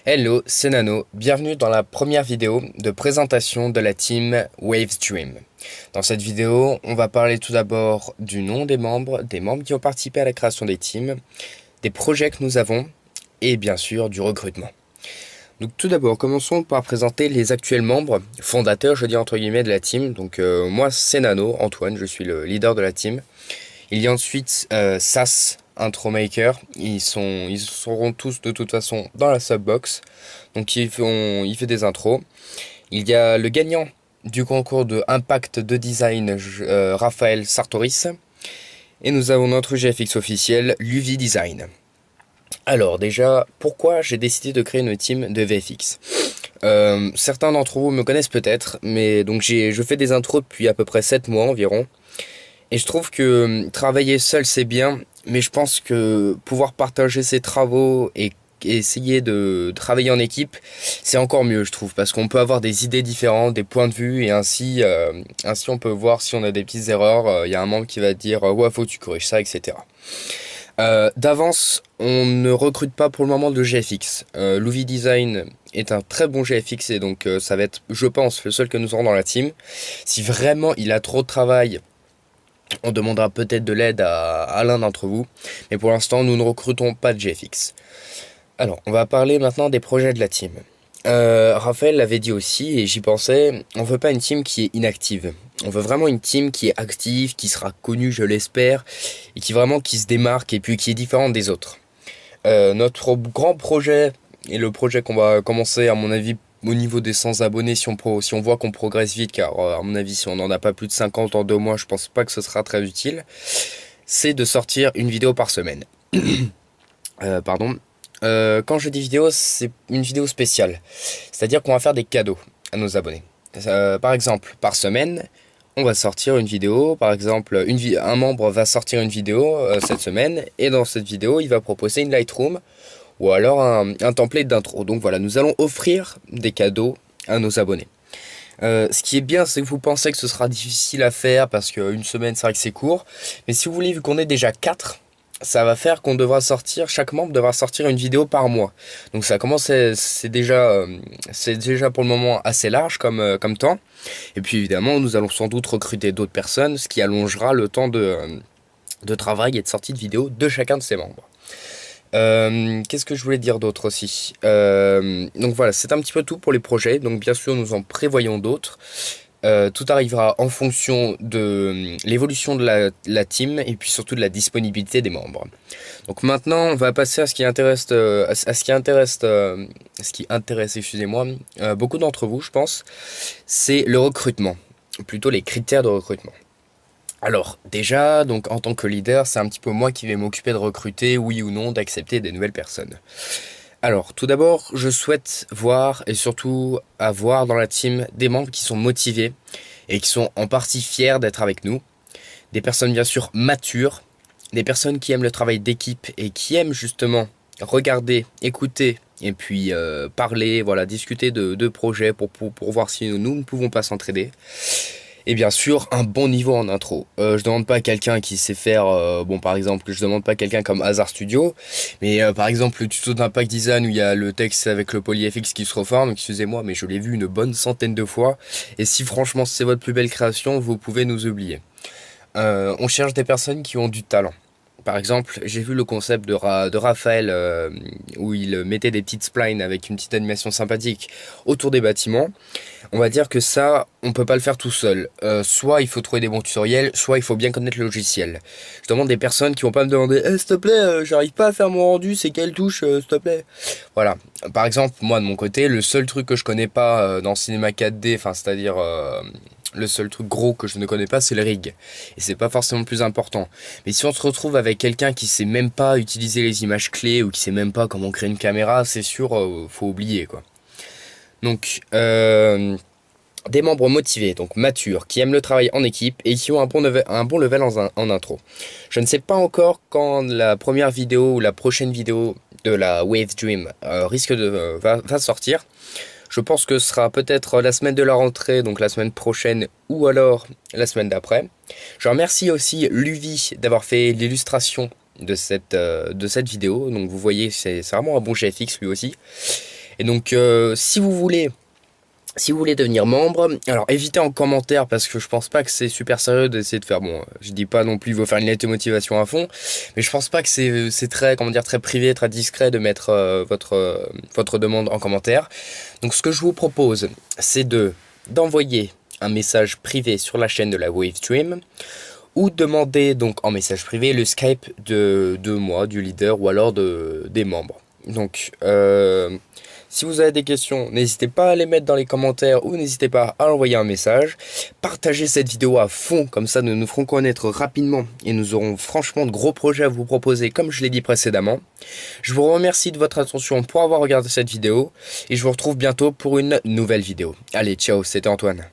Hello, c'est Nano, bienvenue dans la première vidéo de présentation de la team Waves Dream. Dans cette vidéo, on va parler tout d'abord du nom des membres qui ont participé à la création des teams, des projets que nous avons et bien sûr du recrutement. Donc tout d'abord, commençons par présenter les actuels membres, fondateurs je dis entre guillemets de la team. Donc moi c'est Nano, Antoine, je suis le leader de la team. Il y a ensuite Sas, Intro Maker, ils seront tous de toute façon dans la subbox, donc il fait des intros. Il y a le gagnant du concours de Impact de Design, Raphaël Sartoris, et nous avons notre GFX officiel, Luvi Design. Alors déjà, pourquoi j'ai décidé de créer une team de VFX? Certains d'entre vous me connaissent peut-être, mais donc je fais des intros depuis à peu près 7 mois environ. Et je trouve que travailler seul c'est bien, mais je pense que pouvoir partager ses travaux et essayer de travailler en équipe, c'est encore mieux je trouve, parce qu'on peut avoir des idées différentes, des points de vue, et ainsi on peut voir si on a des petites erreurs. Il y a un membre qui va dire ouais faut que tu corriges ça, etc. D'avance, on ne recrute pas pour le moment de GFX. Luvi Design est un très bon GFX et donc ça va être, je pense, le seul que nous aurons dans la team. Si vraiment il a trop de travail, on demandera peut-être de l'aide à l'un d'entre vous, mais pour l'instant nous ne recrutons pas de GFX. Alors, on va parler maintenant des projets de la team. Raphaël l'avait dit aussi, et j'y pensais, on veut pas une team qui est inactive. On veut vraiment une team qui est active, qui sera connue, je l'espère, et qui se démarque et puis qui est différente des autres. Notre grand projet, et le projet qu'on va commencer à mon avis au niveau des 100 abonnés, si on voit qu'on progresse vite, car à mon avis si on n'en a pas plus de 50 en 2 mois, je pense pas que ce sera très utile, c'est de sortir une vidéo par semaine. Pardon. Quand je dis vidéo, c'est une vidéo spéciale. C'est-à-dire qu'on va faire des cadeaux à nos abonnés. Par exemple, par semaine, on va sortir une vidéo. Par exemple, un membre va sortir une vidéo cette semaine, et dans cette vidéo, il va proposer une Lightroom ou alors un template d'intro. Donc voilà, nous allons offrir des cadeaux à nos abonnés. Ce qui est bien, c'est que vous pensez que ce sera difficile à faire parce qu'une semaine, c'est vrai que c'est court. Mais si vous voulez, vu qu'on est déjà 4, ça va faire qu'on devra sortir, chaque membre devra sortir une vidéo par mois. Donc ça commence, c'est déjà pour le moment assez large comme temps. Et puis évidemment, nous allons sans doute recruter d'autres personnes, ce qui allongera le temps de travail et de sortie de vidéo de chacun de ces membres. Qu'est-ce que je voulais dire d'autre aussi? Donc voilà, c'est un petit peu tout pour les projets. Donc bien sûr, nous en prévoyons d'autres. Tout arrivera en fonction de l'évolution de la team et puis surtout de la disponibilité des membres. Donc maintenant, on va passer à ce qui intéresse, excusez-moi, beaucoup d'entre vous, je pense. C'est le recrutement, plutôt les critères de recrutement. Alors déjà, donc en tant que leader, c'est un petit peu moi qui vais m'occuper de recruter, oui ou non, d'accepter des nouvelles personnes. Alors tout d'abord, je souhaite voir et surtout avoir dans la team des membres qui sont motivés et qui sont en partie fiers d'être avec nous. Des personnes bien sûr matures, des personnes qui aiment le travail d'équipe et qui aiment justement regarder, écouter et puis parler, voilà, discuter de projets pour voir si nous ne pouvons pas s'entraider. Et bien sûr, un bon niveau en intro. Je demande pas à quelqu'un qui sait faire, par exemple, je demande pas à quelqu'un comme Hazard Studio, mais par exemple le tuto d'Impact Design où il y a le texte avec le polyFX qui se reforme, excusez-moi, mais je l'ai vu une bonne centaine de fois, et si franchement c'est votre plus belle création, vous pouvez nous oublier. On cherche des personnes qui ont du talent. Par exemple, j'ai vu le concept de Raphaël où il mettait des petites splines avec une petite animation sympathique autour des bâtiments. On va dire que ça, on peut pas le faire tout seul. Soit il faut trouver des bons tutoriels, soit il faut bien connaître le logiciel. Je demande des personnes qui vont pas me demander s'il te plaît, j'arrive pas à faire mon rendu, c'est quelle touche, s'il te plaît. Voilà. Par exemple, moi de mon côté, le seul truc que je connais pas dans Cinema 4D, enfin c'est-à-dire le seul truc gros que je ne connais pas, c'est le rig. Et c'est pas forcément le plus important. Mais si on se retrouve avec quelqu'un qui sait même pas utiliser les images clés ou qui sait même pas comment créer une caméra, c'est sûr, faut oublier quoi. Donc, des membres motivés, donc matures, qui aiment le travail en équipe et qui ont un bon level en intro. Je ne sais pas encore quand la première vidéo ou la prochaine vidéo de la Wave Dream va sortir. Je pense que ce sera peut-être la semaine de la rentrée, donc la semaine prochaine ou alors la semaine d'après. Je remercie aussi Luvi d'avoir fait l'illustration de cette vidéo. Donc vous voyez, c'est vraiment un bon GFX lui aussi. Et donc, si vous voulez devenir membre, alors évitez en commentaire parce que je pense pas que c'est super sérieux d'essayer de faire, bon, je dis pas non plus il faut faire une lettre de motivation à fond, mais je pense pas que c'est très, comment dire, très privé, très discret de mettre votre demande en commentaire. Donc ce que je vous propose, c'est d'envoyer un message privé sur la chaîne de la Wavestream ou demander donc en message privé le Skype de moi, du leader ou alors des membres. Donc si vous avez des questions, n'hésitez pas à les mettre dans les commentaires ou n'hésitez pas à envoyer un message. Partagez cette vidéo à fond, comme ça nous nous ferons connaître rapidement et nous aurons franchement de gros projets à vous proposer comme je l'ai dit précédemment. Je vous remercie de votre attention pour avoir regardé cette vidéo et je vous retrouve bientôt pour une nouvelle vidéo. Allez, ciao, c'était Antoine.